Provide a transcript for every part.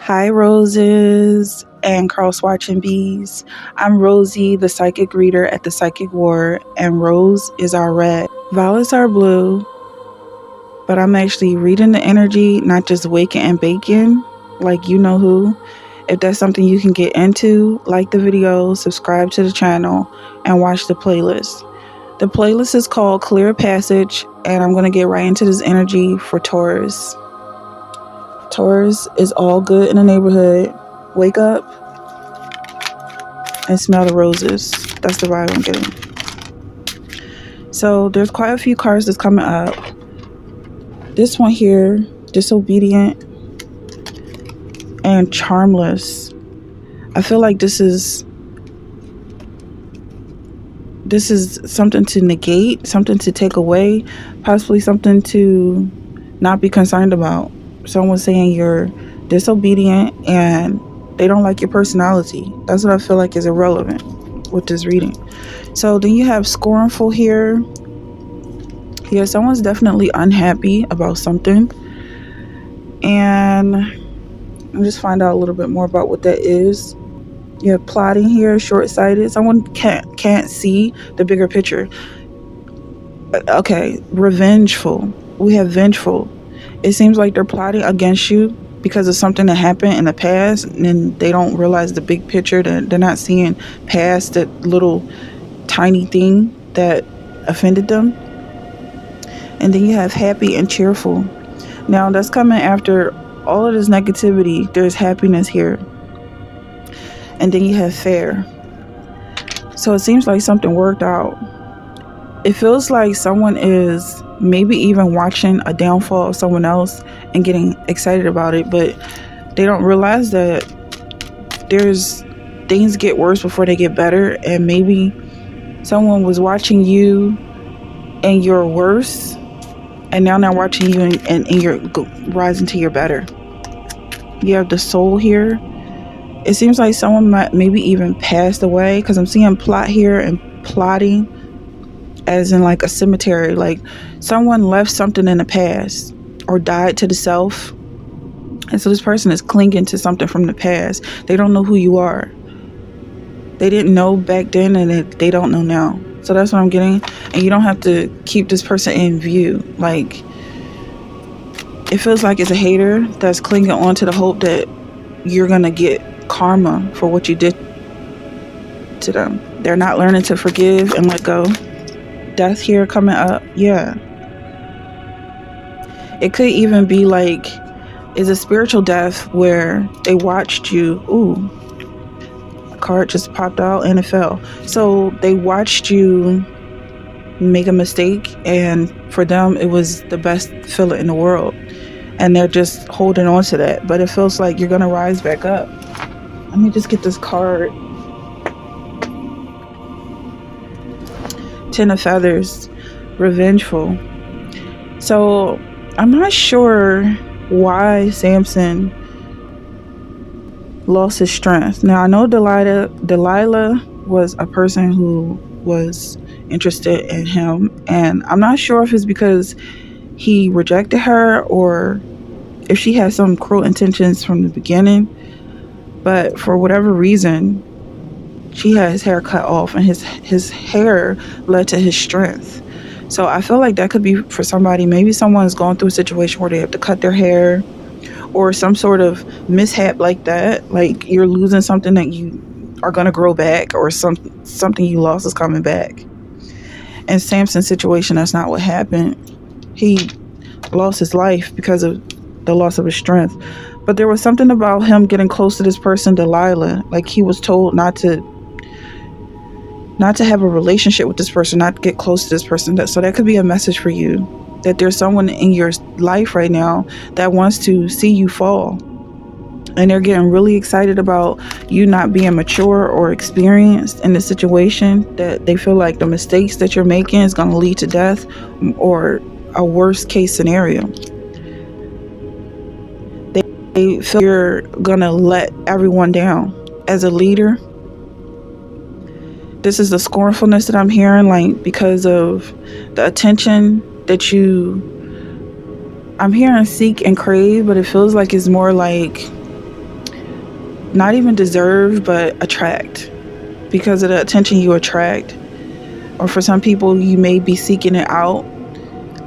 Hi, roses and cross-watching bees. I'm Rosie, the psychic reader at the Psychic Ward, and rose is our red. Violets are blue, but I'm actually reading the energy, not just waking and baking, like you know who. If that's something you can get into, like the video, subscribe to the channel, and watch the playlist. The playlist is called Clear Passage, and I'm going to get right into this energy for Taurus. Taurus is all good in the neighborhood. Wake up and smell the roses. That's the vibe I'm getting. So there's quite a few cards that's coming up. This one here, disobedient and charmless. I feel like this is something to negate, something to take away, possibly something to not be concerned about. Someone saying you're disobedient and they don't like your personality. That's what I feel like is irrelevant with this reading. So then you have scornful here. Yeah, someone's definitely unhappy about something. And I'll just find out a little bit more about what that is. You have plotting here, short-sighted. Someone can't see the bigger picture. Okay, revengeful. We have vengeful. It seems like they're plotting against you because of something that happened in the past, and they don't realize the big picture. They're not seeing past that little tiny thing that offended them. And then you have happy and cheerful. Now that's coming after all of this negativity. There's happiness here. And then you have fair. So it seems like something worked out. It feels like someone is maybe even watching a downfall of someone else and getting excited about it, but they don't realize that there's things get worse before they get better, and maybe someone was watching you and you're worse, and now they're watching you and you're rising to your better. You have the soul here. It seems like someone might maybe even passed away, because I'm seeing plot here and plotting as in like a cemetery, like someone left something in the past or died to the self, and so this person is clinging to something from the past. They don't know who you are. They didn't know back then, and they don't know now. So that's what I'm getting. And you don't have to keep this person in view. Like, it feels like it's a hater that's clinging on to the hope that you're gonna get karma for what you did to them. They're not learning to forgive and let go. Death here coming up. Yeah, it could even be like it's a spiritual death where they watched you. Ooh, a card just popped out and it fell. So they watched you make a mistake, and for them it was the best feeling in the world, and they're just holding on to that. But it feels like you're gonna rise back up. Let me just get this card. Ten of Feathers, revengeful. So I'm not sure why Samson lost his strength. Now I know Delilah was a person who was interested in him, and I'm not sure if it's because he rejected her or if she had some cruel intentions from the beginning, but for whatever reason she had his hair cut off, and his hair led to his strength. So I feel like that could be for somebody. Maybe someone's going through a situation where they have to cut their hair, or some sort of mishap like that. Like you're losing something that you are going to grow back, or something you lost is coming back. In Samson's situation, that's not what happened. He lost his life because of the loss of his strength. But there was something about him getting close to this person, Delilah. Like he was told not to have a relationship with this person, not get close to this person. So that could be a message for you. that there's someone in your life right now that wants to see you fall. And they're getting really excited about you not being mature or experienced in the situation, that they feel like the mistakes that you're making is going to lead to death or a worst case scenario. They feel you're going to let everyone down. As a leader, this is the scornfulness that I'm hearing, like, because of the attention that I'm hearing seek and crave, but it feels like it's more like not even deserve, but attract, because of the attention you attract. Or for some people, you may be seeking it out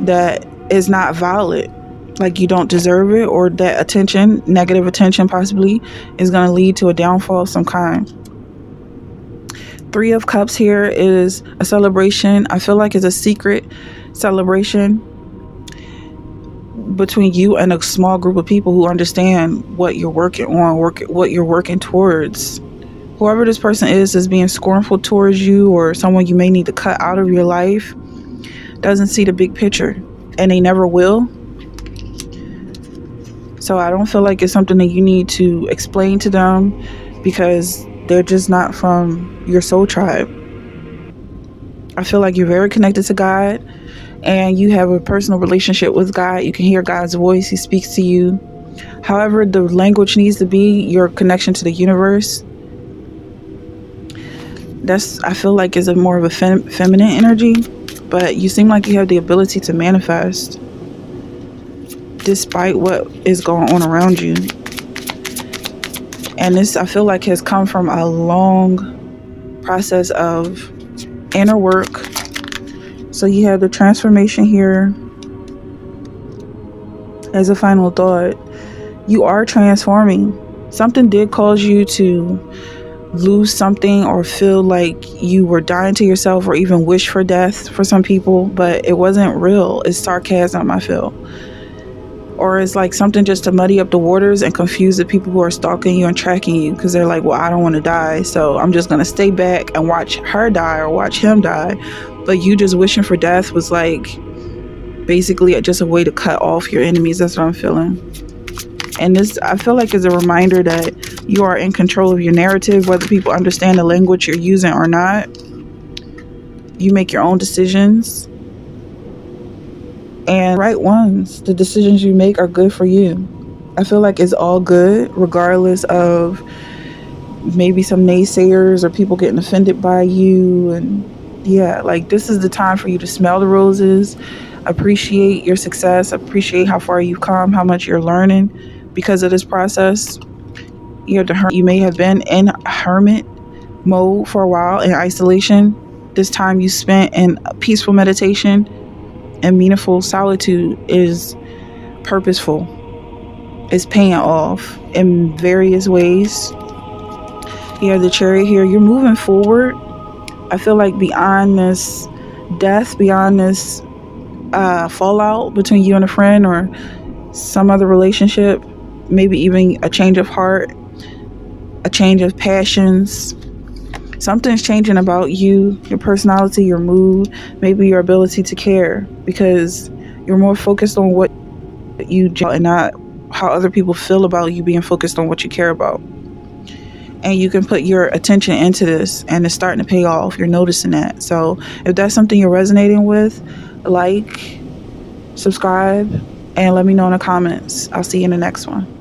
that is not valid, like you don't deserve it, or that attention, negative attention possibly, is going to lead to a downfall of some kind. 3 of Cups here is a celebration. I feel like it's a secret celebration between you and a small group of people who understand what you're working on, what you're working towards. Whoever this person is being scornful towards you, or someone you may need to cut out of your life, doesn't see the big picture, and they never will. So I don't feel like it's something that you need to explain to them, because they're just not from your soul tribe. I feel like you're very connected to God, and you have a personal relationship with God. You can hear God's voice. He speaks to you. However, the language needs to be your connection to the universe. I feel like is a more of a feminine energy, but you seem like you have the ability to manifest despite what is going on around you. And this, I feel like, has come from a long process of inner work. So you have the transformation here. As a final thought, you are transforming. Something did cause you to lose something, or feel like you were dying to yourself, or even wish for death for some people, but it wasn't real. It's sarcasm, I feel. Or it's like something just to muddy up the waters and confuse the people who are stalking you and tracking you, because they're like, well, I don't want to die, so I'm just going to stay back and watch her die or watch him die. But you just wishing for death was like basically just a way to cut off your enemies. That's what I'm feeling. And this, I feel like, is a reminder that you are in control of your narrative, whether people understand the language you're using or not. You make your own decisions, and right ones. The decisions you make are good for you. I feel like it's all good, regardless of maybe some naysayers or people getting offended by you. And yeah, like, this is the time for you to smell the roses, appreciate your success, appreciate how far you've come, how much you're learning because of this process. You may have been in hermit mode for a while, in isolation. This time you spent in peaceful meditation and meaningful solitude is purposeful. It's paying off in various ways. You have the Chariot here. You're moving forward. I feel like beyond this death, beyond this fallout between you and a friend or some other relationship, maybe even a change of heart, a change of passions. Something's changing about you, your personality, your mood, maybe your ability to care, because you're more focused on what you do and not how other people feel about you, being focused on what you care about. And you can put your attention into this, and it's starting to pay off. You're noticing that. So if that's something you're resonating with, like, subscribe, and let me know in the comments. I'll see you in the next one.